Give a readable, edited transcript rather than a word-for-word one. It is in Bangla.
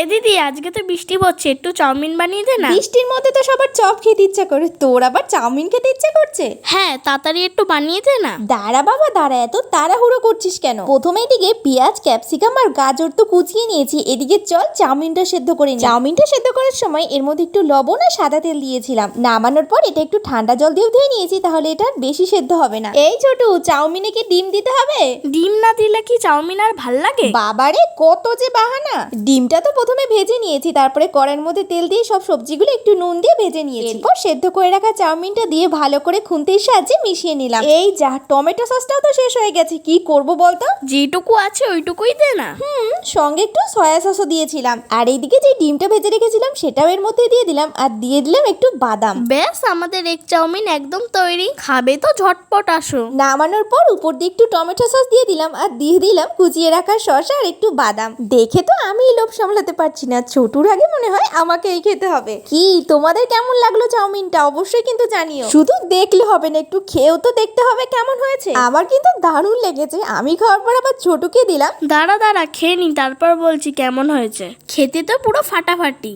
এ দিদি, আজকে তো বৃষ্টি পড়ছে, একটু চাউমিন বানিয়ে দে না। বৃষ্টির মধ্যে তো সবার চপ খেতে ইচ্ছা করে, তোর আবার চাউমিন খেতে ইচ্ছা করছে? হ্যাঁ, তাড়াতাড়ি একটু বানিয়ে দে না। দাঁড়া বাবা দাঁড়া, এত তাড়াহুড়ো করছিস কেন? প্রথমে এদিকে পেঁয়াজ, ক্যাপসিকাম আর গাজর তো কুচিয়ে নিয়েছি, এদিকে চল চাউমিনটা সেদ্ধ করে নিই। চাউমিনটা সেদ্ধ করার সময় এর মধ্যে একটু লবণ আর সাদা তেল দিয়েছিলাম। নামানোর পর এটা একটু ঠান্ডা জল দিয়ে ধুয়ে নিয়েছি, তাহলে এটা বেশি সেদ্ধ হবে না। এই ছোটু, চাউমিনে কি ডিম দিতে হবে? ডিম না দিলে কি চাউমিন আর ভাল লাগে? বাবারে কত যে বাহানা! ডিমটা তো প্রথমে ভেজে নিয়েছি, তারপরে কড়াইয়ের মধ্যে তেল দিয়ে সব সবজিগুলো একটু নুন দিয়ে ভেজে নিয়েছি। এরপর সেদ্ধ করে রাখা চাউমিনটা দিয়ে ভালো করে খুন্তির সাহায্যে মিশিয়ে নিলাম। এই যা, টমেটো সসটাও তো শেষ হয়ে গেছে, কি করব বলতো? যেটুকু আছে ওইটুকুই দে না। সঙ্গে একটু সয়া সসও দিয়েছিলাম। আর এইদিকে যে ডিমটা ভেজে রেখেছিলাম সেটাও এর মধ্যে দিয়ে দিলাম, আর দিয়ে দিলাম একটু বাদাম। ব্যাস, আমাদের এগ চাউমিন একদম তৈরি। খাবে তো ঝটপট আসো। নামানোর পর উপর দিয়ে একটু টমেটো সস দিয়ে দিলাম, আর দিয়ে দিলাম কুচিয়ে রাখা শসা আর একটু বাদাম। দেখে তো আমি লোভ সামলাতে পারছি না, ছোটুর আগে মনে হয় আমাকেই খেতে হবে। কি তোমাদের কেমন লাগলো চাউমিনটা? অবশ্যই কিন্তু জানিও। শুধু দেখলে হবে না, একটু খেয়েও তো দেখতে হবে কেমন হয়েছে। আমার কিন্তু দারুণ লেগেছে। আমি খাওয়ার পর আবার ছোটুকে দিলাম। দাঁড়া দাঁড়া, খেয়ে নি, তারপর বলছি কেমন হয়েছে। খেতে তো পুরো ফাটাফাটি।